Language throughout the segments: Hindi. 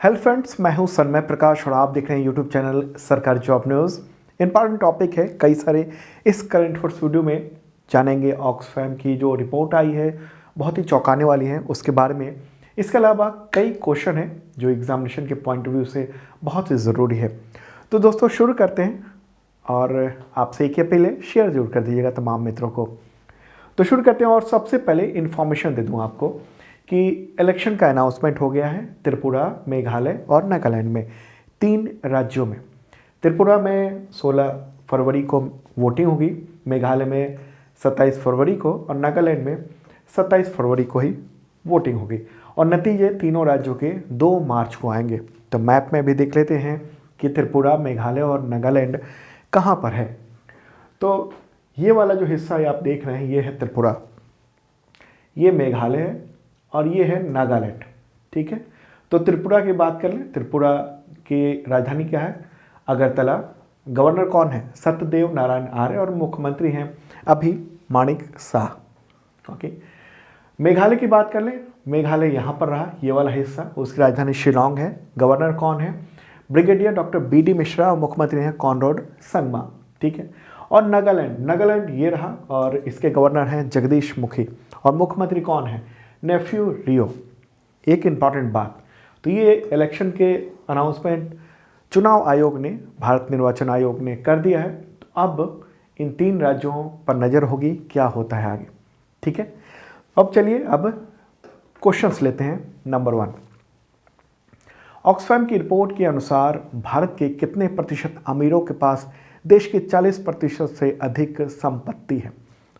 हेलो फ्रेंड्स, मैं हूं सन्मय प्रकाश और आप देख रहे हैं यूट्यूब चैनल सरकारी जॉब न्यूज़। इंपॉर्टेंट टॉपिक है कई सारे। इस करंट अफेयर्स वीडियो में जानेंगे ऑक्सफैम की जो रिपोर्ट आई है, बहुत ही चौंकाने वाली है, उसके बारे में। इसके अलावा कई क्वेश्चन हैं जो एग्जामिनेशन के पॉइंट ऑफ व्यू से बहुत ही ज़रूरी है। तो दोस्तों शुरू करते हैं और आपसे एक अपील है, शेयर जरूर कर दीजिएगा तमाम मित्रों को। तो शुरू करते हैं और सबसे पहले इन्फॉर्मेशन दे दूँ आपको कि इलेक्शन का अनाउंसमेंट हो गया है त्रिपुरा, मेघालय और नागालैंड में, 3 राज्यों में। त्रिपुरा में 16 फरवरी को वोटिंग होगी, मेघालय में 27 फरवरी को और नागालैंड में 27 फरवरी को ही वोटिंग होगी। और नतीजे तीनों राज्यों के 2 मार्च को आएंगे। तो मैप में भी देख लेते हैं कि त्रिपुरा, मेघालय और नागालैंड कहाँ पर है। तो ये वाला जो हिस्सा आप देख रहे हैं, ये है त्रिपुरा, ये मेघालय है और ये है नागालैंड। ठीक है, तो त्रिपुरा की बात कर लें। त्रिपुरा की राजधानी क्या है? अगरतला। गवर्नर कौन है? सत्यदेव नारायण आर्य और मुख्यमंत्री हैं अभी माणिक शाह। ओके, मेघालय की बात कर लें। मेघालय यहाँ पर रहा, ये वाला हिस्सा, उसकी राजधानी शिलोंग है। गवर्नर कौन है? ब्रिगेडियर डॉक्टर BD मिश्रा और मुख्यमंत्री हैं कॉनराड संगमा। ठीक है, और नागालैंड ये रहा और इसके गवर्नर हैं जगदीश मुखी और मुख्यमंत्री कौन है? नेफ्यू रियो। एक इम्पॉर्टेंट बात, तो ये इलेक्शन के अनाउंसमेंट चुनाव आयोग ने, भारत निर्वाचन आयोग ने कर दिया है। तो अब इन 3 राज्यों पर नज़र होगी क्या होता है आगे। ठीक है, अब चलिए अब क्वेश्चंस लेते हैं। नंबर 1, ऑक्सफैम की रिपोर्ट के अनुसार भारत के कितने प्रतिशत अमीरों के पास देश के 40% से अधिक संपत्ति है?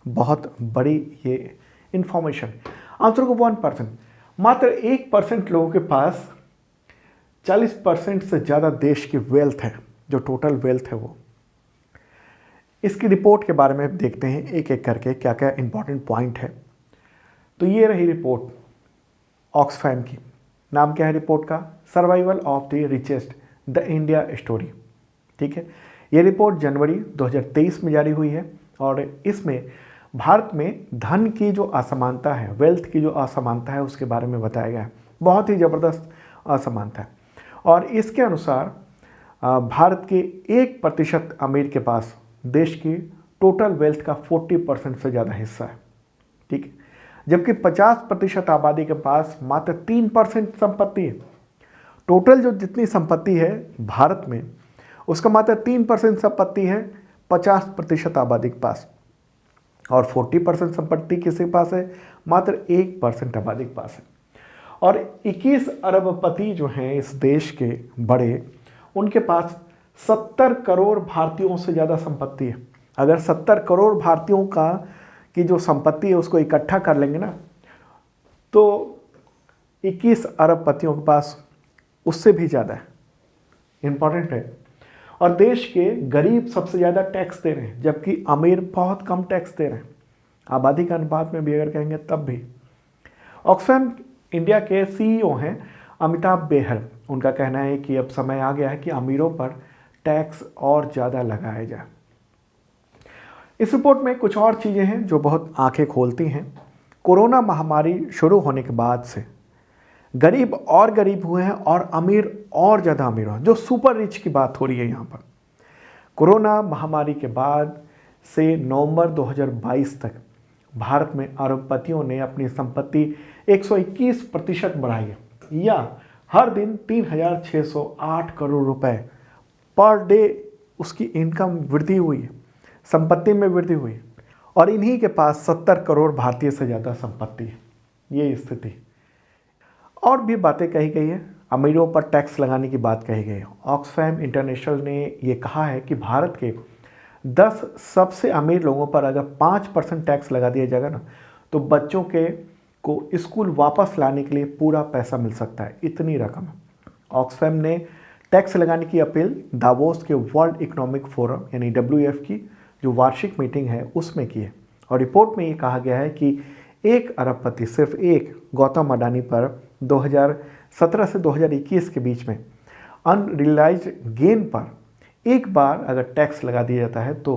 बहुत बड़ी ये इंफॉर्मेशन। आंसर को 1%, मात्र 1% लोगों के पास 40% से ज़्यादा देश की वेल्थ है, जो टोटल वेल्थ है वो। इसकी रिपोर्ट के बारे में देखते हैं एक एक करके क्या क्या इंपॉर्टेंट पॉइंट है। तो ये रही रिपोर्ट ऑक्सफैम की। नाम क्या है रिपोर्ट का? Survival of the richest, the India story. ठीक है, ये रिपोर्ट जनवरी 2023 में जारी हुई है और इसमें भारत में धन की जो असमानता है, वेल्थ की जो असमानता है, उसके बारे में बताया गया है। बहुत ही ज़बरदस्त असमानता है। और इसके अनुसार भारत के 1% अमीर के पास देश की टोटल वेल्थ का 40% से ज़्यादा हिस्सा है। ठीक है, जबकि 50% आबादी के पास मात्र 3% संपत्ति है। टोटल जो जितनी संपत्ति है भारत में, उसका मात्र 3% संपत्ति है 50% आबादी के पास। और 40% संपत्ति किसके पास है? मात्र 1% आबादी के पास है। और 21 अरबपति जो हैं इस देश के बड़े, उनके पास 70 करोड़ भारतीयों से ज़्यादा संपत्ति है। अगर 70 करोड़ भारतीयों की जो संपत्ति है उसको इकट्ठा कर लेंगे ना, तो 21 अरबपतियों के पास उससे भी ज़्यादा है। इंपॉर्टेंट है। और देश के गरीब सबसे ज़्यादा टैक्स दे रहे हैं, जबकि अमीर बहुत कम टैक्स दे रहे हैं। आबादी के अनुपात में भी अगर कहेंगे तब भी। ऑक्सफैम इंडिया के CEO हैं अमिताभ बेहर। उनका कहना है कि अब समय आ गया है कि अमीरों पर टैक्स और ज़्यादा लगाया जाए। इस रिपोर्ट में कुछ और चीज़ें हैं जो बहुत आंखें खोलती हैं। कोरोना महामारी शुरू होने के बाद से गरीब और गरीब हुए हैं और अमीर और ज़्यादा अमीर हुए हैं, जो सुपर रिच की बात हो रही है यहाँ पर। कोरोना महामारी के बाद से नवंबर 2022 तक भारत में अरबपतियों ने अपनी संपत्ति 121% बढ़ाई है, या हर दिन 3,608 करोड़ रुपए पर डे उसकी इनकम वृद्धि हुई है, संपत्ति में वृद्धि हुई है। और इन्हीं के पास 70 करोड़ भारतीय से ज़्यादा संपत्ति है। ये स्थिति। और भी बातें कही गई है, अमीरों पर टैक्स लगाने की बात कही गई है। ऑक्सफैम इंटरनेशनल ने ये कहा है कि भारत के 10 सबसे अमीर लोगों पर अगर 5% टैक्स लगा दिया जाएगा ना, तो बच्चों को स्कूल वापस लाने के लिए पूरा पैसा मिल सकता है। इतनी रकम है। ऑक्सफैम ने टैक्स लगाने की अपील दावोस के वर्ल्ड इकोनॉमिक फोरम यानी WEF की जो वार्षिक मीटिंग है उसमें की है। और रिपोर्ट में ये कहा गया है कि एक अरबपति, सिर्फ एक, गौतम अडानी पर 2017 से 2021 के बीच में अनरियलाइज्ड गेन पर एक बार अगर टैक्स लगा दिया जाता है तो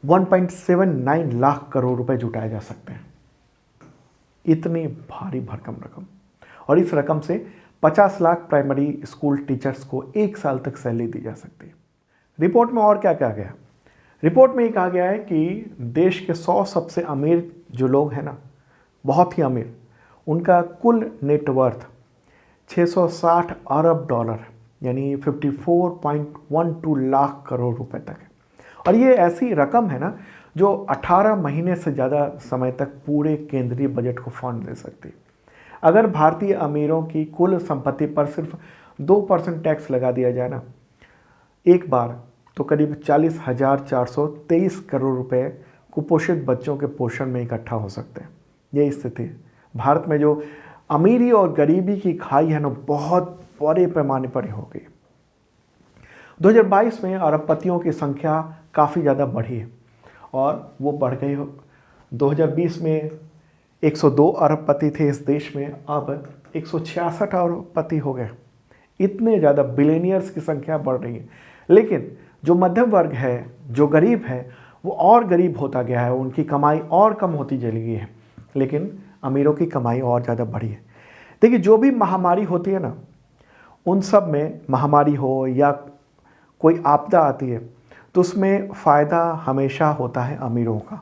1.79 लाख करोड़ रुपए जुटाए जा सकते हैं। इतनी भारी भरकम रकम। और इस रकम से 50 लाख प्राइमरी स्कूल टीचर्स को 1 साल तक सैलरी दी जा सकती है। रिपोर्ट में और क्या कहा गया? रिपोर्ट में ये कहा गया है कि देश के 100 सबसे अमीर जो लोग हैं ना, बहुत ही अमीर, उनका कुल नेटवर्थ 660 अरब डॉलर यानी 54.12 लाख करोड़ रुपए तक है। और ये ऐसी रकम है ना जो 18 महीने से ज़्यादा समय तक पूरे केंद्रीय बजट को फंड दे सकती है। अगर भारतीय अमीरों की कुल संपत्ति पर सिर्फ 2% टैक्स लगा दिया जाए ना एक बार, तो करीब 40,423 करोड़ रुपए कुपोषित बच्चों के पोषण में इकट्ठा हो सकते हैं। यही स्थिति है भारत में। जो अमीरी और गरीबी की खाई है ना, बहुत बड़े पैमाने पर हो गई। 2022 में अरबपतियों की संख्या काफ़ी ज़्यादा बढ़ी है और वो बढ़ गई हो। 2020 में 102 अरबपति थे इस देश में, अब 166 अरबपति हो गए। इतने ज़्यादा बिलियनियर्स की संख्या बढ़ रही है। लेकिन जो मध्यम वर्ग है, जो गरीब है, वो और गरीब होता गया है, उनकी कमाई और कम होती चली गई है, लेकिन अमीरों की कमाई और ज़्यादा बढ़ी है। देखिए, जो भी महामारी होती है ना, उन सब में, महामारी हो या कोई आपदा आती है, तो उसमें फ़ायदा हमेशा होता है अमीरों का।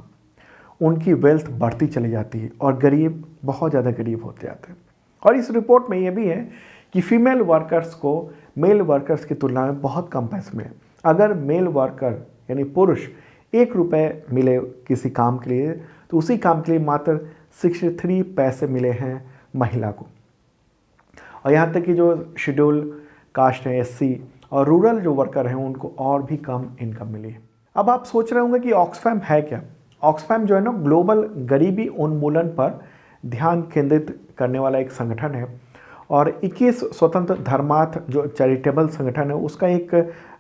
उनकी वेल्थ बढ़ती चली जाती है और गरीब बहुत ज़्यादा गरीब होते जाते हैं। और इस रिपोर्ट में ये भी है कि फीमेल वर्कर्स को मेल वर्कर्स की तुलना में बहुत कम पैसे मिले। अगर मेल वर्कर यानी पुरुष 1 रुपये मिले किसी काम के लिए, तो उसी काम के लिए मात्र 63 पैसे मिले हैं महिला को। और यहाँ तक कि जो शेड्यूल कास्ट है, SC और रूरल जो वर्कर हैं, उनको और भी कम इनकम मिली है। अब आप सोच रहे होंगे कि ऑक्सफैम है क्या? ऑक्सफैम जो है ना, ग्लोबल गरीबी उन्मूलन पर ध्यान केंद्रित करने वाला एक संगठन है और 21 स्वतंत्र धर्मार्थ जो चैरिटेबल संगठन है, उसका एक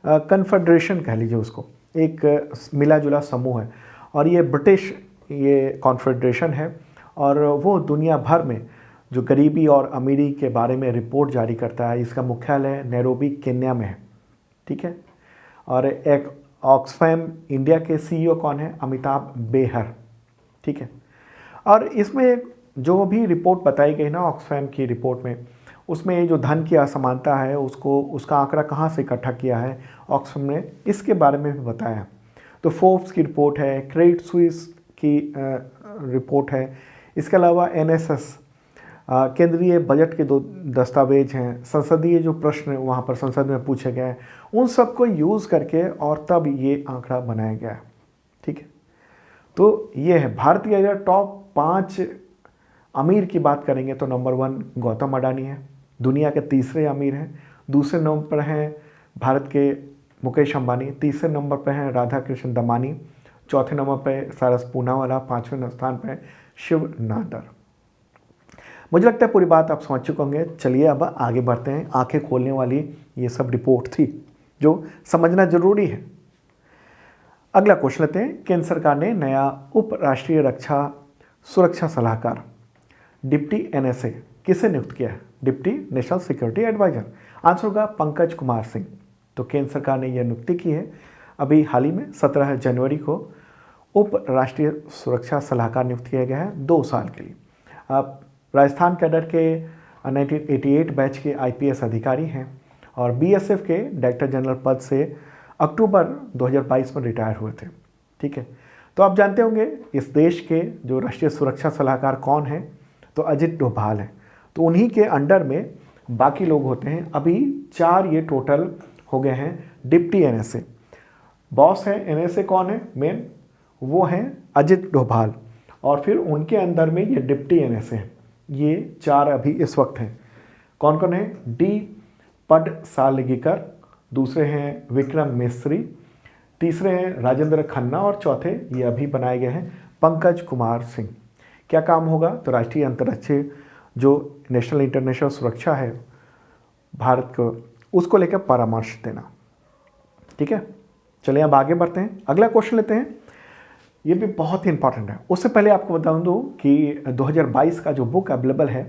कन्फेडरेशन कह लीजिए उसको, एक मिला जुला समूह है। और ये ब्रिटिश ये कॉन्फेडरेशन है और वो दुनिया भर में जो गरीबी और अमीरी के बारे में रिपोर्ट जारी करता है। इसका मुख्यालय नैरोबी, केन्या में है। ठीक है। और एक ऑक्सफैम इंडिया के CEO कौन है? अमिताभ बेहर। ठीक है। और इसमें जो भी रिपोर्ट बताई गई ना ऑक्सफैम की रिपोर्ट में, उसमें जो धन की असमानता है उसका आंकड़ा कहाँ से इकट्ठा किया है ऑक्सफैम ने, इसके बारे में भी बताया। तो फोर्ब्स की रिपोर्ट है, क्रेडिट स्विस की रिपोर्ट है, इसके अलावा NSS केंद्रीय बजट के 2 दस्तावेज हैं, संसदीय जो प्रश्न वहाँ पर संसद में पूछे गए हैं, उन सब को यूज़ करके और तब ये आंकड़ा बनाया गया है। ठीक है। तो ये है भारत की अगर टॉप 5 अमीर की बात करेंगे तो नंबर 1 गौतम अडानी है, दुनिया के तीसरे अमीर हैं। दूसरे नंबर पर हैं भारत के मुकेश अंबानी, तीसरे नंबर पर हैं राधा कृष्ण दमानी, चौथे नंबर पर सारस पूनावाला, 5वें स्थान पर शिव नादर। मुझे लगता है पूरी बात आप समझ चुके होंगे। चलिए अब आगे बढ़ते हैं। आंखें खोलने वाली ये सब रिपोर्ट थी जो समझना जरूरी है। अगला क्वेश्चन लेते हैं। केंद्र सरकार ने नया उप राष्ट्रीय रक्षा सुरक्षा सलाहकार डिप्टी NSA किसे नियुक्त किया है? Deputy national security adviser. Answer होगा पंकज कुमार सिंह। तो केंद्र सरकार ने यह नियुक्ति की है अभी हाल ही में 17 जनवरी को उप राष्ट्रीय सुरक्षा सलाहकार नियुक्त किया गया है 2 साल के लिए। अब राजस्थान कैडर के 1988 बैच के IPS अधिकारी हैं और BSF के डायरेक्टर जनरल पद से अक्टूबर 2022 में रिटायर हुए थे। ठीक है। तो आप जानते होंगे इस देश के जो राष्ट्रीय सुरक्षा सलाहकार कौन है? तो अजित डोभाल है। तो उन्हीं के अंडर में बाकी लोग होते हैं। अभी 4 ये टोटल हो गए हैं डिप्टी NSA। बॉस है NSA कौन है मेन? वो हैं अजित डोभाल और फिर उनके अंदर में ये डिप्टी NSA हैं। ये 4 अभी इस वक्त हैं। कौन कौन है? D पडसालगीकर, दूसरे हैं विक्रम मिस्त्री, तीसरे हैं राजेंद्र खन्ना और चौथे ये अभी बनाए गए हैं पंकज कुमार सिंह। क्या काम होगा? तो राष्ट्रीय अंतर्राष्ट्रीय जो नेशनल इंटरनेशनल सुरक्षा है भारत को, उसको लेकर परामर्श देना। ठीक है। चलिए अब आगे बढ़ते हैं। अगला क्वेश्चन लेते हैं। ये भी बहुत ही इंपॉर्टेंट है। उससे पहले आपको बता दूं कि 2022 का जो बुक अवेलेबल है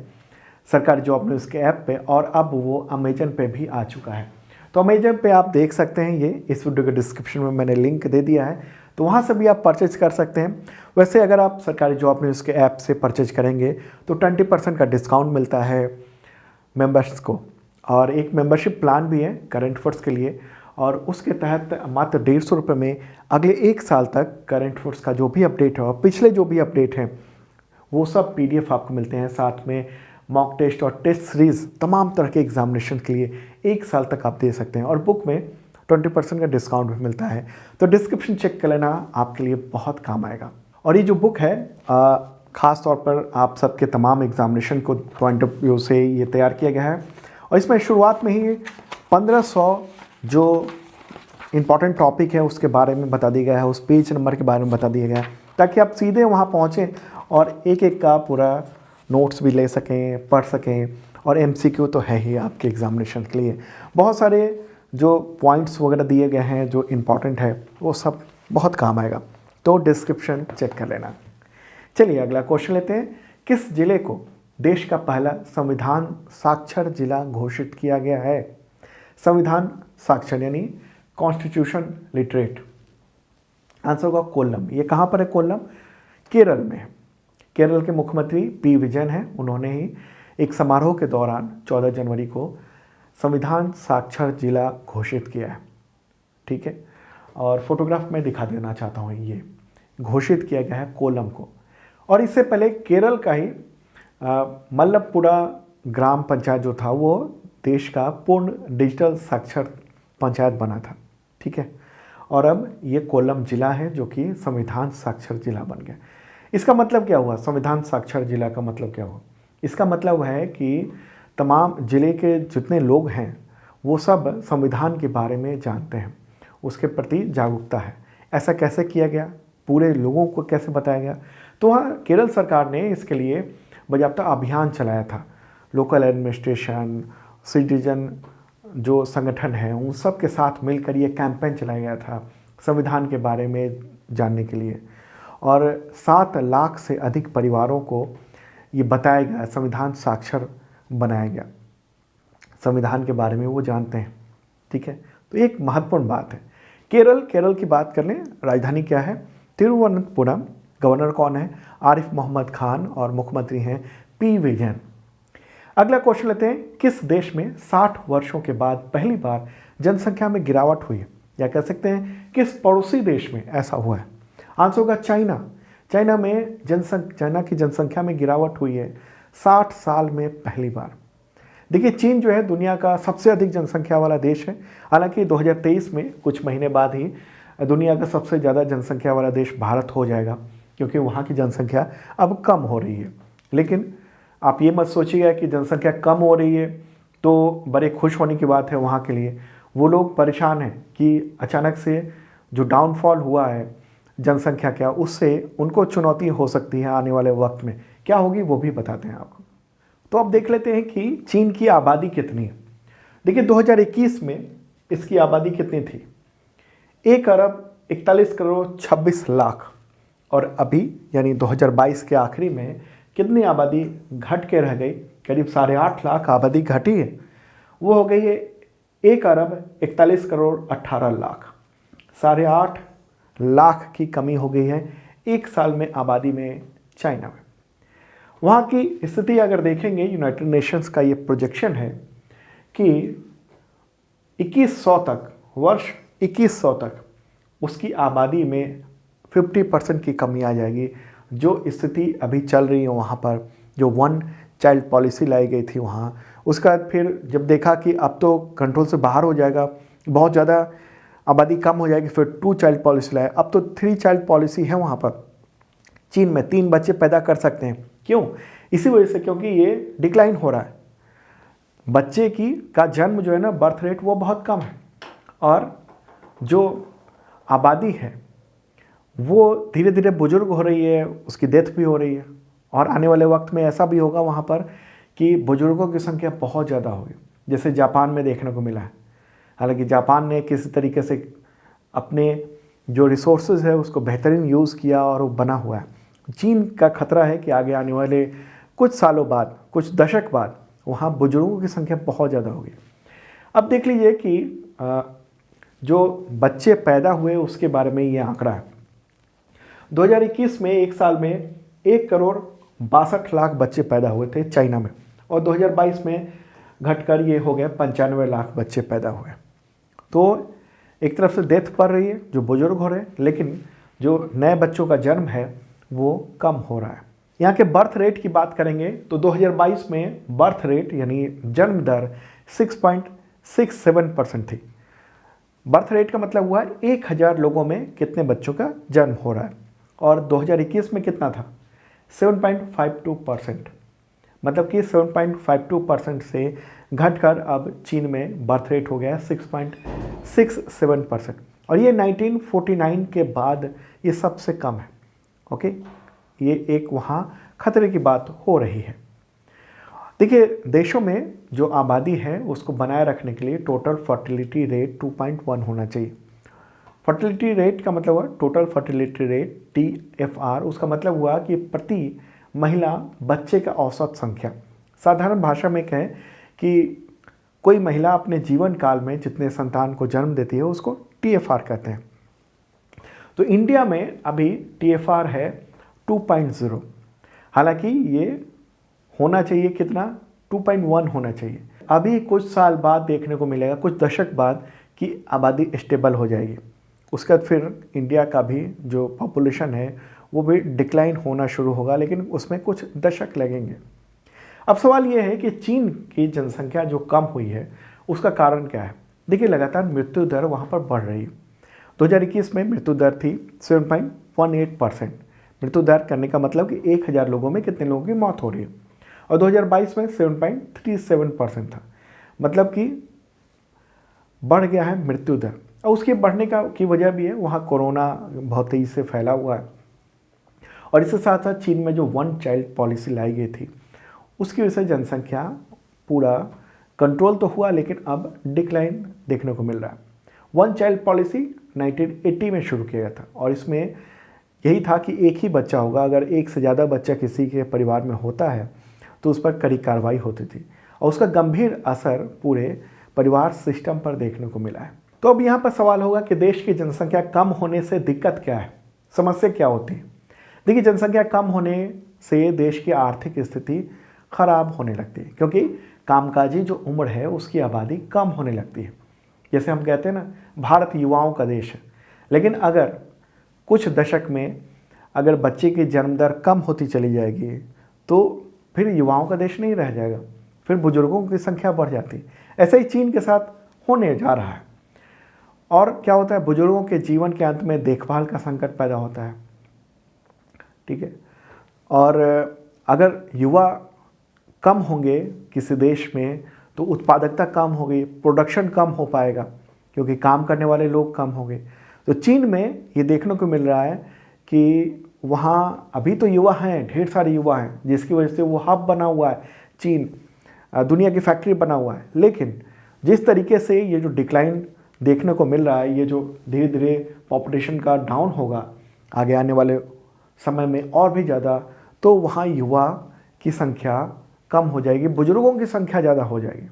सरकारी जॉब न्यूज़ के ऐप पे, और अब वो अमेजन पे भी आ चुका है। तो अमेजन पे आप देख सकते हैं, ये इस वीडियो के डिस्क्रिप्शन में मैंने लिंक दे दिया है, तो वहाँ से भी आप परचेज कर सकते हैं। वैसे अगर आप सरकारी जॉब न्यूज़ के ऐप से परचेज करेंगे तो 20% का डिस्काउंट मिलता है। मेंबर्स को, और एक मेंबरशिप प्लान भी है करंट अफेयर्स के लिए, और उसके तहत मात्र 150 रुपये में अगले 1 साल तक करंट अफेयर्स का जो भी अपडेट है और पिछले जो भी अपडेट हैं वो सब PDF आपको मिलते हैं। साथ में मॉक टेस्ट और टेस्ट सीरीज़ तमाम तरह के एग्जामिनेशन के लिए 1 साल तक आप दे सकते हैं, और बुक में 20% का डिस्काउंट भी मिलता है। तो डिस्क्रिप्शन चेक कर लेना, आपके लिए बहुत काम आएगा। और ये जो बुक है ख़ास तौर पर आप सबके तमाम एग्जामिनेशन को पॉइंट ऑफ व्यू से ये तैयार किया गया है, और इसमें शुरुआत में ही 1500 जो इम्पॉर्टेंट टॉपिक है उसके बारे में बता दिया गया है, उस पेज नंबर के बारे में बता दिया गया है, ताकि आप सीधे वहाँ पहुँचें और एक एक का पूरा नोट्स भी ले सकें, पढ़ सकें। और MCQ तो है ही आपके एग्जामिनेशन के लिए, बहुत सारे जो पॉइंट्स वगैरह दिए गए हैं जो इम्पॉर्टेंट है वो सब बहुत काम आएगा। तो डिस्क्रिप्शन चेक कर लेना। चलिए अगला क्वेश्चन लेते हैं। किस जिले को देश का पहला संविधान साक्षर जिला घोषित किया गया है? संविधान साक्षर यानी कॉन्स्टिट्यूशन लिटरेट। आंसर होगा कोल्लम। ये कहाँ पर है? कोल्लम केरल में है। केरल के मुख्यमंत्री P. विजयन हैं, उन्होंने ही एक समारोह के दौरान 14 जनवरी को संविधान साक्षर जिला घोषित किया है। ठीक है, और फोटोग्राफ में दिखा देना चाहता हूँ। ये घोषित किया गया है कोल्लम को, और इससे पहले केरल का ही मल्लपुरा ग्राम पंचायत जो था वो देश का पूर्ण डिजिटल साक्षर पंचायत बना था। ठीक है, और अब ये कोल्लम जिला है जो कि संविधान साक्षर जिला बन गया। इसका मतलब क्या हुआ? संविधान साक्षर जिला का मतलब क्या हुआ? इसका मतलब है कि तमाम ज़िले के जितने लोग हैं वो सब संविधान के बारे में जानते हैं, उसके प्रति जागरूकता है। ऐसा कैसे किया गया? पूरे लोगों को कैसे बताया गया? तो वहाँ केरल सरकार ने इसके लिए बाकायदा अभियान चलाया था। लोकल एडमिनिस्ट्रेशन, सिटीजन जो संगठन है उन सब के साथ मिलकर ये कैंपेन चलाया गया था संविधान के बारे में जानने के लिए, और 7 लाख से अधिक परिवारों को ये बताया गया, संविधान साक्षर बनाया गया, संविधान के बारे में वो जानते हैं। ठीक है, तो एक महत्वपूर्ण बात है। केरल की बात कर लें, राजधानी क्या है? तिरुवनंतपुरम। गवर्नर कौन है? आरिफ मोहम्मद खान, और मुख्यमंत्री हैं P. विजयन। अगला क्वेश्चन लेते हैं। किस देश में 60 वर्षों के बाद पहली बार जनसंख्या में गिरावट हुई है? या कह सकते हैं किस पड़ोसी देश में ऐसा हुआ है? आंसर होगा चाइना। चाइना की जनसंख्या में गिरावट हुई है 60 साल में पहली बार। देखिए, चीन जो है दुनिया का सबसे अधिक जनसंख्या वाला देश है। हालांकि 2023 में कुछ महीने बाद ही दुनिया का सबसे ज़्यादा जनसंख्या वाला देश भारत हो जाएगा, क्योंकि वहाँ की जनसंख्या अब कम हो रही है। लेकिन आप ये मत सोचिएगा कि जनसंख्या कम हो रही है तो बड़े खुश होने की बात है वहाँ के लिए। वो लोग परेशान हैं कि अचानक से जो डाउनफॉल हुआ है जनसंख्या क्या, उससे उनको चुनौती हो सकती है आने वाले वक्त में। क्या होगी वो भी बताते हैं आपको। तो अब देख लेते हैं कि चीन की आबादी कितनी है। देखिए, 2021 में इसकी आबादी कितनी थी? 1 अरब 41 करोड़ 26 लाख। और अभी यानी 2022 के आखिरी में कितनी आबादी घट के रह गई? करीब 8.5 लाख आबादी घटी है। वो हो गई है 1 अरब 41 करोड़ 18 लाख। 8.5 लाख की कमी हो गई है 1 साल में आबादी में चाइना में। वहाँ की स्थिति अगर देखेंगे, यूनाइटेड नेशंस का ये प्रोजेक्शन है कि 2100 तक, वर्ष 2100 तक उसकी आबादी में 50% की कमी आ जाएगी। जो स्थिति अभी चल रही है वहाँ पर, जो 1 चाइल्ड पॉलिसी लाई गई थी वहाँ, उसका बाद फिर जब देखा कि अब तो कंट्रोल से बाहर हो जाएगा, बहुत ज़्यादा आबादी कम हो जाएगी, फिर 2 चाइल्ड पॉलिसी लाए। अब तो 3 चाइल्ड पॉलिसी है वहाँ पर। चीन में 3 बच्चे पैदा कर सकते हैं। क्यों? इसी वजह से, क्योंकि ये डिक्लाइन हो रहा है। बच्चे का जन्म जो है ना, बर्थ रेट वो बहुत कम है, और जो आबादी है वो धीरे धीरे बुजुर्ग हो रही है, उसकी डेथ भी हो रही है। और आने वाले वक्त में ऐसा भी होगा वहाँ पर कि बुजुर्गों की संख्या बहुत ज़्यादा होगी, जैसे जापान में देखने को मिला है। हालांकि जापान ने किसी तरीके से अपने जो रिसोर्सेज है उसको बेहतरीन यूज़ किया और वो बना हुआ है। चीन का खतरा है कि आगे आने वाले कुछ सालों बाद, कुछ दशक बाद वहाँ बुजुर्गों की संख्या बहुत ज़्यादा होगी। अब देख लीजिए कि जो बच्चे पैदा हुए उसके बारे में ये आंकड़ा है। 2021 में 1 साल में 1 करोड़ 62 लाख बच्चे पैदा हुए थे चाइना में, और 2022 में घटकर ये हो गया 95 लाख बच्चे पैदा हुए। तो एक तरफ से डेथ बढ़ रही है, जो बुजुर्ग हो रहे हैं, लेकिन जो नए बच्चों का जन्म है वो कम हो रहा है। यहाँ के बर्थ रेट की बात करेंगे तो 2022 में बर्थ रेट यानी जन्म दर 6.67% थी। बर्थ रेट का मतलब हुआ 1000 लोगों में कितने बच्चों का जन्म हो रहा है, और 2021 में कितना था 7.52%। मतलब कि 7.52% से घटकर अब चीन में बर्थ रेट हो गया 6.67%, और ये 1949 के बाद ये सबसे कम है। ओके, ये एक वहाँ खतरे की बात हो रही है। देखिए, देशों में जो आबादी है उसको बनाए रखने के लिए टोटल फर्टिलिटी रेट 2.1 होना चाहिए। फर्टिलिटी रेट का मतलब हुआ टोटल फर्टिलिटी रेट TFR, उसका मतलब हुआ कि प्रति महिला बच्चे का औसत संख्या। साधारण भाषा में कहें कि कोई महिला अपने जीवन काल में जितने संतान को जन्म देती है उसको TFR कहते हैं। तो इंडिया में अभी TFR है 2.0, हालांकि ये होना चाहिए कितना 2.1 होना चाहिए। अभी कुछ साल बाद देखने को मिलेगा, कुछ दशक बाद, कि आबादी स्टेबल हो जाएगी। उसके बाद फिर इंडिया का भी जो पॉपुलेशन है वो भी डिक्लाइन होना शुरू होगा, लेकिन उसमें कुछ दशक लगेंगे। अब सवाल ये है कि चीन की जनसंख्या जो कम हुई है उसका कारण क्या है। देखिए, लगातार मृत्यु दर वहाँ पर बढ़ रही है। 2021 में मृत्यु दर थी 7.18%। मृत्यु दर करने का मतलब कि 1000 लोगों में कितने लोगों की मौत हो रही है, और 2022 में 7.37% था। मतलब कि बढ़ गया है मृत्यु दर, और उसके बढ़ने की वजह भी है वहाँ कोरोना बहुत तेज़ी से फैला हुआ है, और इसके साथ साथ चीन में जो 1 चाइल्ड पॉलिसी लाई गई थी उसकी वजह से जनसंख्या पूरा कंट्रोल तो हुआ, लेकिन अब डिक्लाइन देखने को मिल रहा है। 1 चाइल्ड पॉलिसी 1980 में शुरू किया गया था, और इसमें यही था कि एक ही बच्चा होगा। अगर एक से ज़्यादा बच्चा किसी के परिवार में होता है तो उस पर कड़ी कार्रवाई होती थी, और उसका गंभीर असर पूरे परिवार सिस्टम पर देखने को मिला है। तो अब यहाँ पर सवाल होगा कि देश की जनसंख्या कम होने से दिक्कत क्या है, समस्या क्या होती है। देखिए, जनसंख्या कम होने से देश की आर्थिक स्थिति खराब होने लगती है, क्योंकि कामकाजी जो उम्र है उसकी आबादी कम होने लगती है। जैसे हम कहते हैं ना, भारत युवाओं का देश है, लेकिन अगर कुछ दशक में अगर बच्चे की जन्म दर कम होती चली जाएगी तो फिर युवाओं का देश नहीं रह जाएगा, फिर बुजुर्गों की संख्या बढ़ जाती है। ऐसा ही चीन के साथ होने जा रहा है। और क्या होता है, बुजुर्गों के जीवन के अंत में देखभाल का संकट पैदा होता है। ठीक है, और अगर युवा कम होंगे किसी देश में तो उत्पादकता कम होगी, प्रोडक्शन कम हो पाएगा, क्योंकि काम करने वाले लोग कम होंगे। तो चीन में ये देखने को मिल रहा है कि वहाँ अभी तो युवा हैं, ढेर सारे युवा हैं, जिसकी वजह से वो हब बना हुआ है चीन, दुनिया की फैक्ट्री बना हुआ है। लेकिन जिस तरीके से ये जो डिक्लाइन देखने को मिल रहा है, ये जो धीरे धीरे पॉपुलेशन का डाउन होगा आगे आने वाले समय में और भी ज़्यादा, तो वहाँ युवा की संख्या कम हो जाएगी, बुजुर्गों की संख्या ज़्यादा हो जाएगी।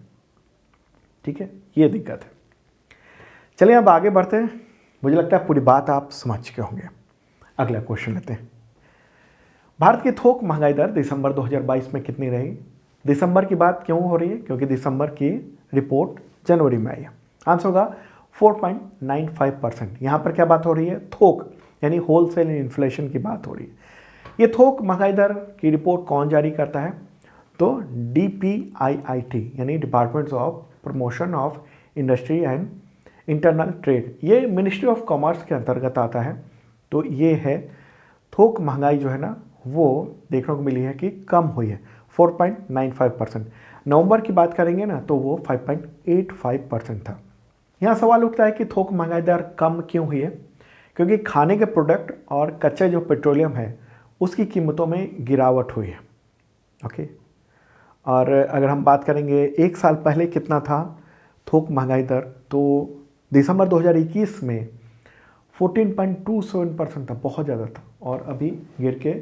ठीक है, ये दिक्कत है। चलिए अब आगे बढ़ते हैं। मुझे लगता है पूरी बात आप समझ चुके होंगे। अगला क्वेश्चन लेते हैं। भारत की थोक महंगाई दर दिसंबर 2022 में कितनी रही? दिसंबर की बात क्यों हो रही है? क्योंकि दिसंबर की रिपोर्ट जनवरी में आई है। आंसर होगा 4.95%। यहाँ पर क्या बात हो रही है? थोक यानी होलसेल इन्फ्लेशन की बात हो रही है। ये थोक महंगाई दर की रिपोर्ट कौन जारी करता है? तो DPIIT यानी department of promotion of industry and internal trade, ये मिनिस्ट्री ऑफ कॉमर्स के अंतर्गत आता है। तो ये है थोक महंगाई जो है ना वो देखने को मिली है कि कम हुई है 4.95%। नवंबर की बात करेंगे ना तो वो 5.85% था। यहाँ सवाल उठता है कि थोक महंगाई दर कम क्यों हुई है? क्योंकि खाने के प्रोडक्ट और कच्चे जो पेट्रोलियम है उसकी कीमतों में गिरावट हुई है। ओके, और अगर हम बात करेंगे एक साल पहले कितना था थोक महंगाई दर, तो दिसंबर 2021 में 14.27% था, बहुत ज़्यादा था, और अभी गिर के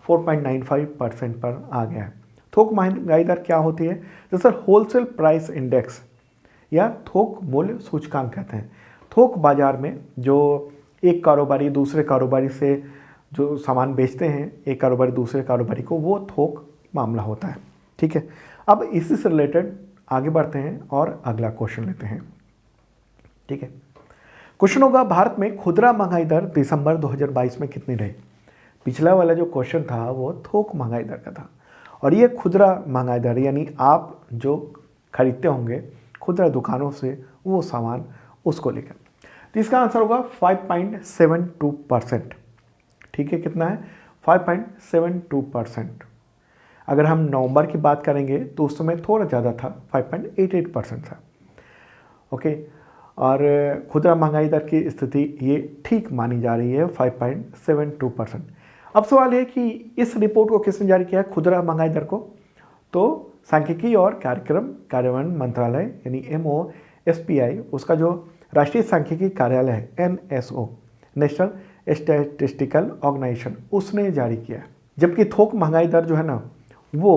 4.95% पर आ गया है। थोक महंगाई दर क्या होती है? तो सर होलसेल प्राइस इंडेक्स या थोक मूल्य सूचकांक कहते हैं। थोक बाजार में जो एक कारोबारी दूसरे कारोबारी से जो सामान बेचते हैं, एक कारोबारी दूसरे कारोबारी को, वो थोक मामला होता है। ठीक है, अब इसी से रिलेटेड आगे बढ़ते हैं और अगला क्वेश्चन लेते हैं। ठीक है, क्वेश्चन होगा भारत में खुदरा महंगाई दर दिसंबर 2022 में कितनी रही। पिछला वाला जो क्वेश्चन था वो थोक महंगाई दर का था, और ये खुदरा महंगाई दर यानी आप जो खरीदते होंगे खुदरा दुकानों से वो सामान, उसको लेकर। तो इसका आंसर होगा 5.72%। ठीक है, कितना है? 5.72%। अगर हम नवंबर की बात करेंगे तो उस समय थोड़ा ज़्यादा था, 5.88% था। ओके, और खुदरा महंगाई दर की स्थिति ये ठीक मानी जा रही है, 5.72%। अब सवाल है कि इस रिपोर्ट को किसने जारी किया है, खुदरा महंगाई दर को? तो सांख्यिकी और कार्यक्रम कार्यान्वयन मंत्रालय यानी MOSPI, उसका जो राष्ट्रीय सांख्यिकी कार्यालय है NSO, नेशनल स्टैटिस्टिकल ऑर्गेनाइजेशन, उसने जारी किया है। जबकि थोक महंगाई दर जो है ना वो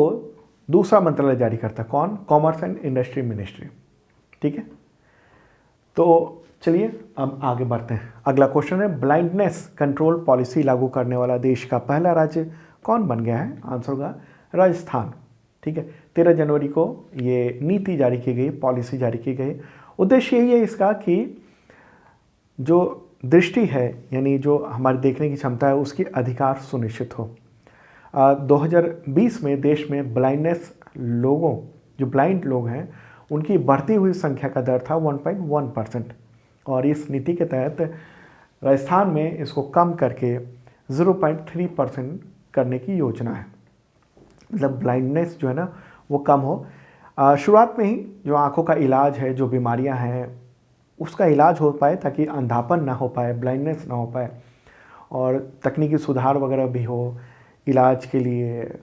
दूसरा मंत्रालय जारी करता है। कौन? Commerce and industry ministry. ठीक है, तो चलिए अब आगे बढ़ते हैं। अगला क्वेश्चन है, ब्लाइंडनेस कंट्रोल पॉलिसी लागू करने वाला देश का पहला राज्य कौन बन गया है? आंसर होगा राजस्थान। ठीक है, 13 जनवरी को ये नीति जारी की गई, पॉलिसी जारी की गई। उद्देश्य यही है इसका कि जो दृष्टि है यानी जो हमारी देखने की क्षमता है उसकी अधिकार सुनिश्चित हो। 2020 में देश में ब्लाइंडनेस लोगों, जो ब्लाइंड लोग हैं, उनकी बढ़ती हुई संख्या का दर था 1.1%, और इस नीति के तहत राजस्थान में इसको कम करके 0.3% करने की योजना है। मतलब ब्लाइंडनेस जो है ना वो कम हो। शुरुआत में ही जो आँखों का इलाज है, जो बीमारियां हैं उसका इलाज हो पाए ताकि अंधापन ना हो पाए, ब्लाइंडनेस ना हो पाए, और तकनीकी सुधार वगैरह भी हो इलाज के लिए।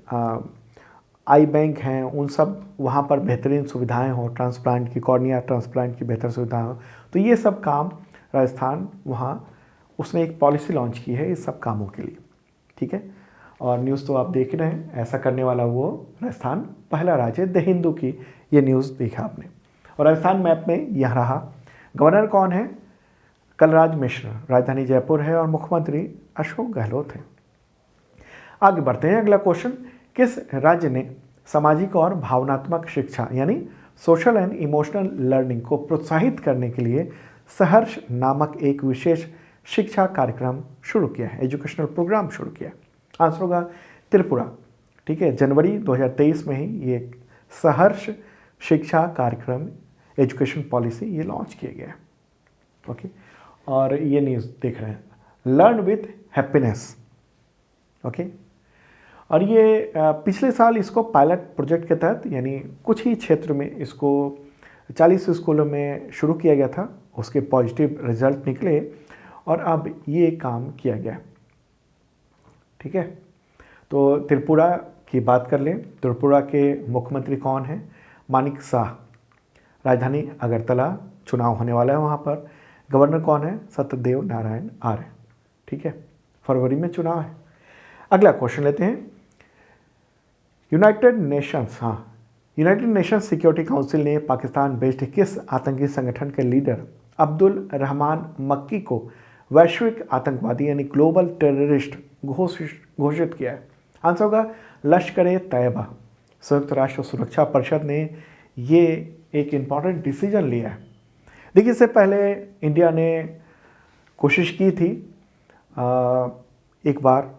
आई बैंक हैं, उन सब वहाँ पर बेहतरीन सुविधाएं हो, ट्रांसप्लांट की, कॉर्निया ट्रांसप्लांट की बेहतर सुविधा हो, तो ये सब काम राजस्थान वहाँ उसने एक पॉलिसी लॉन्च की है इस सब कामों के लिए। ठीक है, और न्यूज़ तो आप देख रहे हैं, ऐसा करने वाला वो राजस्थान पहला राज्य है। द हिंदू की ये न्यूज़ देखा आपने। और राजस्थान मैप में यह रहा। गवर्नर कौन है? कलराज मिश्र। राजधानी जयपुर है और मुख्यमंत्री अशोक गहलोत हैं। आगे बढ़ते हैं। अगला क्वेश्चन, किस राज्य ने सामाजिक और भावनात्मक शिक्षा यानी सोशल एंड इमोशनल लर्निंग को प्रोत्साहित करने के लिए सहर्ष नामक एक विशेष शिक्षा कार्यक्रम शुरू किया है, एजुकेशनल प्रोग्राम शुरू किया है? आंसर होगा त्रिपुरा। ठीक है, जनवरी 2023 में ही ये सहर्ष शिक्षा कार्यक्रम, एजुकेशन पॉलिसी ये लॉन्च किया गया है। ओके, और ये न्यूज़ देख रहे हैं, लर्न विथ हैप्पीनेस। ओके, और ये पिछले साल इसको पायलट प्रोजेक्ट के तहत यानी कुछ ही क्षेत्र में इसको 40 स्कूलों में शुरू किया गया था, उसके पॉजिटिव रिजल्ट निकले और अब ये काम किया गया। ठीक है, तो त्रिपुरा की बात कर लें। त्रिपुरा के मुख्यमंत्री कौन हैं? मानिक शाह। राजधानी अगरतला, चुनाव होने वाला है वहाँ पर। गवर्नर कौन है? सत्यदेव नारायण आर्य। ठीक है, फरवरी में चुनाव है। अगला क्वेश्चन लेते हैं। यूनाइटेड नेशंस सिक्योरिटी काउंसिल ने पाकिस्तान बेस्ड किस आतंकी संगठन के लीडर अब्दुल रहमान मक्की को वैश्विक आतंकवादी यानी ग्लोबल टेररिस्ट घोषित किया है? आंसर होगा लश्कर-ए-तैयबा। संयुक्त राष्ट्र सुरक्षा परिषद ने ये एक इम्पॉर्टेंट डिसीजन लिया है। देखिए, इससे पहले इंडिया ने कोशिश की थी एक बार,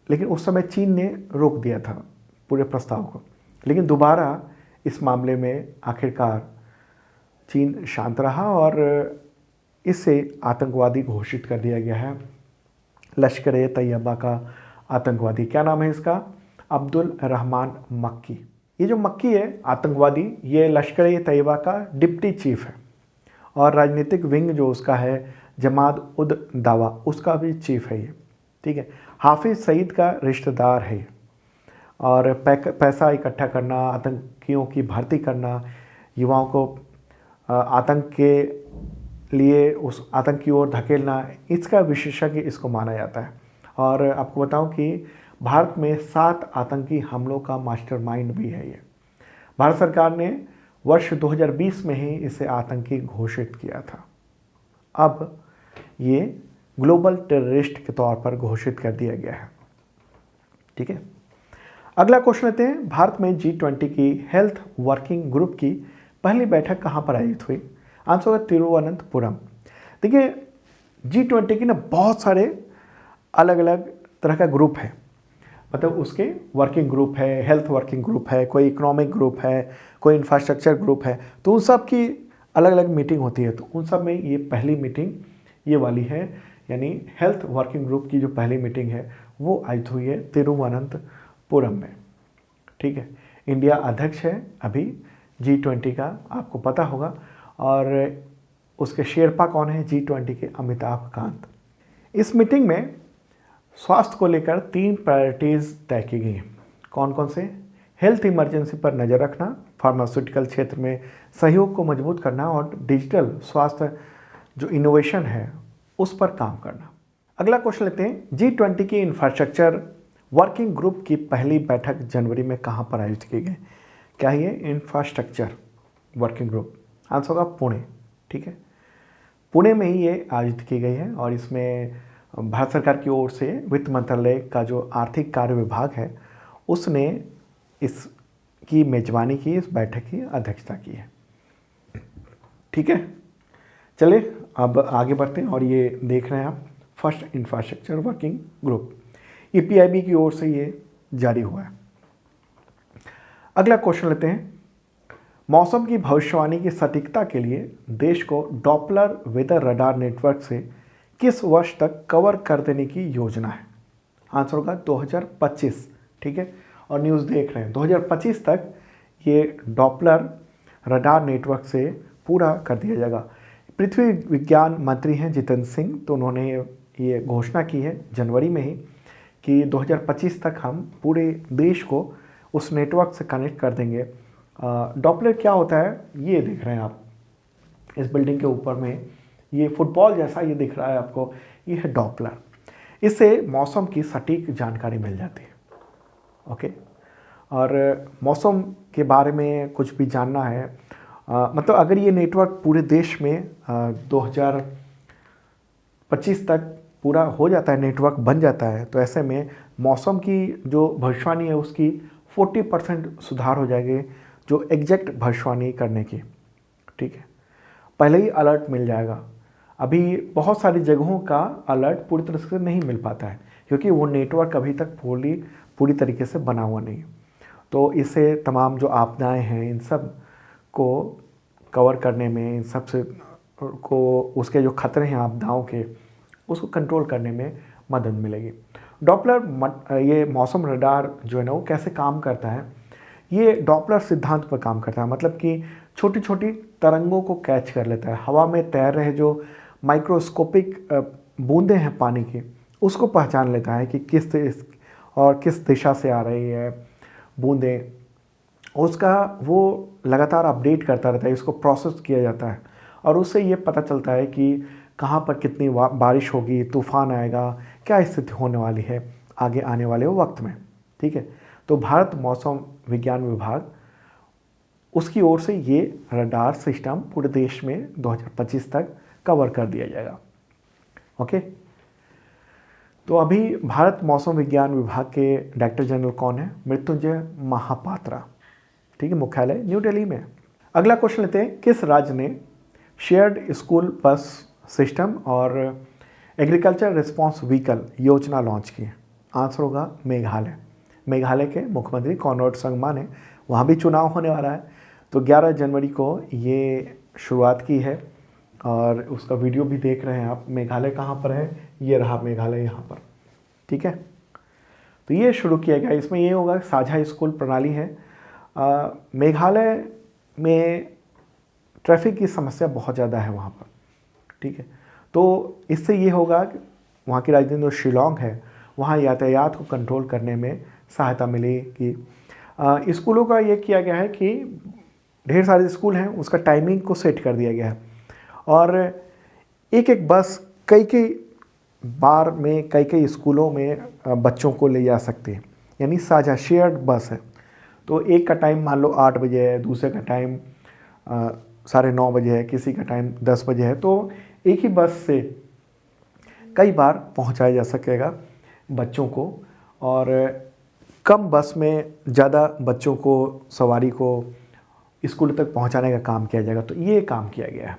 लेकिन उस समय चीन ने रोक दिया था पूरे प्रस्ताव को। लेकिन दोबारा इस मामले में आखिरकार चीन शांत रहा और इसे आतंकवादी घोषित कर दिया गया है। लश्कर-ए-तैयबा का आतंकवादी, क्या नाम है इसका? अब्दुल रहमान मक्की। ये जो मक्की है आतंकवादी, ये लश्कर-ए-तैयबा का डिप्टी चीफ है और राजनीतिक विंग जो उसका है जमात-उद-दावा, उसका भी चीफ है ये। ठीक है, हाफिज सईद का रिश्तेदार है और पैसा इकट्ठा करना, आतंकियों की भर्ती करना, युवाओं को आतंक के लिए उस आतंक की ओर धकेलना, इसका विशेषज्ञ इसको माना जाता है। और आपको बताऊं कि भारत में 7 आतंकी हमलों का मास्टरमाइंड भी है ये। भारत सरकार ने वर्ष 2020 में ही इसे आतंकी घोषित किया था। अब ये ग्लोबल टेररिस्ट के तौर पर घोषित कर दिया गया है। ठीक है, अगला क्वेश्चन लेते हैं। भारत में G20 की हेल्थ वर्किंग ग्रुप की पहली बैठक कहाँ पर आयोजित हुई? आंसर होगा तिरुवनंतपुरम। देखिए G20 की ना बहुत सारे अलग अलग तरह का ग्रुप है, मतलब उसके वर्किंग ग्रुप है, हेल्थ वर्किंग ग्रुप है, कोई इकोनॉमिक ग्रुप है, कोई इंफ्रास्ट्रक्चर ग्रुप है, तो उन सब की अलग अलग मीटिंग होती है। तो उन सब में ये पहली मीटिंग ये वाली है, यानी हेल्थ वर्किंग ग्रुप की जो पहली मीटिंग है वो आयोजित हुई है तिरुवनंतपुरम में। ठीक है, इंडिया अध्यक्ष है अभी G20 का, आपको पता होगा। और उसके शेरपा कौन है G20 के? अमिताभ कांत। इस मीटिंग में स्वास्थ्य को लेकर 3 प्रायोरिटीज़ तय की गई हैं। कौन कौन से? हेल्थ इमरजेंसी पर नज़र रखना, फार्मास्यूटिकल क्षेत्र में सहयोग को मजबूत करना और डिजिटल स्वास्थ्य जो इनोवेशन है उस पर काम करना। अगला क्वेश्चन लेते हैं, G20 की इंफ्रास्ट्रक्चर वर्किंग ग्रुप की पहली बैठक जनवरी में कहाँ पर आयोजित की गई? क्या है ये इंफ्रास्ट्रक्चर वर्किंग ग्रुप? आंसर होगा पुणे। ठीक है, पुणे में ही ये आयोजित की गई है और इसमें भारत सरकार की ओर से वित्त मंत्रालय का जो आर्थिक कार्य विभाग है उसने इसकी मेजबानी की, इस बैठक की अध्यक्षता की है। ठीक है, चलिए अब आगे बढ़ते हैं और ये देख रहे हैं आप first infrastructure working group, EPIB की ओर से ये जारी हुआ है। अगला क्वेश्चन लेते हैं, मौसम की भविष्यवाणी की सटीकता के लिए देश को डॉपलर वेदर रडार नेटवर्क से किस वर्ष तक कवर कर देने की योजना है? आंसर होगा 2025। ठीक है, और न्यूज़ देख रहे हैं 2025 तक ये डॉपलर रडार नेटवर्क से पूरा कर दिया जाएगा। पृथ्वी विज्ञान मंत्री हैं जितेंद्र सिंह, तो उन्होंने ये घोषणा की है जनवरी में ही कि 2025 तक हम पूरे देश को उस नेटवर्क से कनेक्ट कर देंगे। डॉपलर क्या होता है ये देख रहे हैं आप इस बिल्डिंग के ऊपर में, ये फुटबॉल जैसा ये दिख रहा है आपको, ये है डॉपलर। इससे मौसम की सटीक जानकारी मिल जाती है। ओके, और मौसम के बारे में कुछ भी जानना है, मतलब अगर ये नेटवर्क पूरे देश में 2025 तक पूरा हो जाता है, नेटवर्क बन जाता है, तो ऐसे में मौसम की जो भविष्यवाणी है उसकी 40% सुधार हो जाएगी, जो एग्जैक्ट भविष्यवाणी करने की। ठीक है, पहले ही अलर्ट मिल जाएगा। अभी बहुत सारी जगहों का अलर्ट पूरी तरह से नहीं मिल पाता है क्योंकि वो नेटवर्क अभी तक पूरी तरीके से बना हुआ नहीं। तो इससे तमाम जो आपदाएं हैं इन सब को कवर करने में, इन सब से को उसके जो खतरे हैं आपदाओं के, उसको कंट्रोल करने में मदद मिलेगी। डॉपलर ये मौसम रडार जो है ना वो कैसे काम करता है, ये डॉपलर सिद्धांत पर काम करता है, मतलब कि छोटी छोटी तरंगों को कैच कर लेता है। हवा में तैर रहे जो माइक्रोस्कोपिक बूंदें हैं पानी की, उसको पहचान लेता है कि किस दिशा से आ रही है बूंदें, उसका वो लगातार अपडेट करता रहता है, इसको प्रोसेस किया जाता है और उससे ये पता चलता है कि कहाँ पर कितनी बारिश होगी, तूफान आएगा, क्या स्थिति होने वाली है आगे आने वाले वक्त में। ठीक है, तो भारत मौसम विज्ञान विभाग उसकी ओर से ये रडार सिस्टम पूरे देश में 2025 तक कवर कर दिया जाएगा। ओके, तो अभी भारत मौसम विज्ञान विभाग के डायरेक्टर जनरल कौन है? मृत्युंजय महापात्रा। ठीक है, मुख्यालय न्यू दिल्ली में। अगला क्वेश्चन लेते हैं, किस राज्य ने शेयर्ड स्कूल बस सिस्टम और एग्रीकल्चर रिस्पॉन्स व्हीकल योजना लॉन्च की? आंसर होगा मेघालय। मेघालय के मुख्यमंत्री कॉनराड संगमा ने, वहाँ भी चुनाव होने वाला है, तो 11 जनवरी को ये शुरुआत की है और उसका वीडियो भी देख रहे हैं आप। मेघालय कहाँ पर है? ये रहा मेघालय यहाँ पर। ठीक है, तो ये शुरू किया गया। इसमें ये होगा साझा स्कूल प्रणाली है। मेघालय में ट्रैफिक की समस्या बहुत ज़्यादा है वहाँ पर। ठीक है, तो इससे ये होगा कि वहाँ की राजधानी जो शिलोंग है वहाँ यातायात को कंट्रोल करने में सहायता मिलेगी। स्कूलों का ये किया गया है कि ढेर सारे स्कूल हैं, उसका टाइमिंग को सेट कर दिया गया है और एक एक बस कई बार में कई स्कूलों में बच्चों को ले जा सकते हैं, यानी साझा शेयर्ड बस है। तो एक का टाइम मान लो 8 बजे है, दूसरे का टाइम 9:30 बजे है, किसी का टाइम 10 बजे है, तो एक ही बस से कई बार पहुंचाया जा सकेगा बच्चों को और कम बस में ज़्यादा बच्चों को, सवारी को स्कूल तक पहुंचाने का काम किया जाएगा। तो ये काम किया गया है,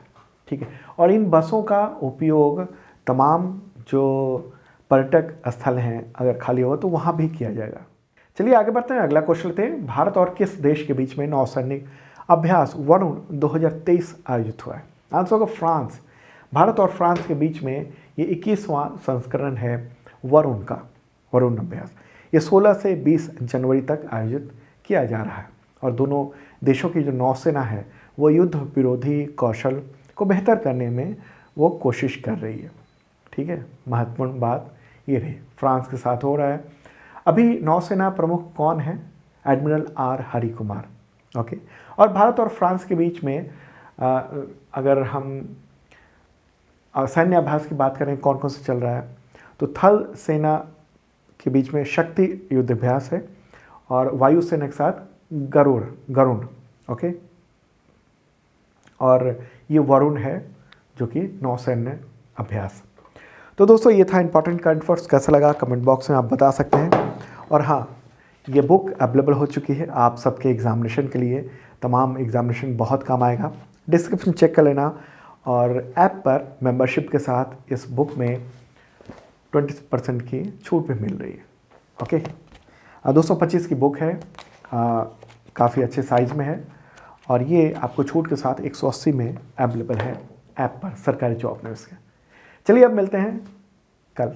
ठीक है। और इन बसों का उपयोग तमाम जो पर्यटक स्थल हैं अगर खाली हो तो वहाँ भी किया जाएगा। चलिए आगे बढ़ते हैं, अगला क्वेश्चन लेते हैं। भारत और किस देश के बीच में नौसैनिक अभ्यास वरुण 2023 आयोजित हुआ है? आंसर होगा फ्रांस। भारत और फ्रांस के बीच में ये 21वां संस्करण है वरुण का, वरुण अभ्यास। ये 16 से 20 जनवरी तक आयोजित किया जा रहा है और दोनों देशों की जो नौसेना है वो युद्ध विरोधी कौशल को बेहतर करने में वो कोशिश कर रही है, ठीक है। महत्वपूर्ण बात ये रही, फ्रांस के साथ हो रहा है। अभी नौसेना प्रमुख कौन है? Admiral R Hari Kumar, okay. और भारत और फ्रांस के बीच में अगर हम सैन्य अभ्यास की बात करें कौन कौन सा चल रहा है, तो थल सेना के बीच में शक्ति युद्ध अभ्यास है और वायुसेना के साथ गरुण, ओके। और ये वरुण है जो कि नौसैन्य अभ्यास। तो दोस्तों ये था इंपॉर्टेंट करंट अफेयर्स। कैसा लगा कमेंट बॉक्स में आप बता सकते हैं। और हाँ, ये बुक अवेलेबल हो चुकी है आप सबके एग्जामिनेशन के लिए, तमाम एग्जामिनेशन बहुत काम आएगा। डिस्क्रिप्शन चेक कर लेना और ऐप पर मेंबरशिप के साथ इस बुक में 20% की छूट भी मिल रही है, ओके। 225 की बुक है, काफ़ी अच्छे साइज़ में है और ये आपको छूट के साथ 180 में अवेलेबल है ऐप पर, सरकारी जॉब में उसके। चलिए अब मिलते हैं कल।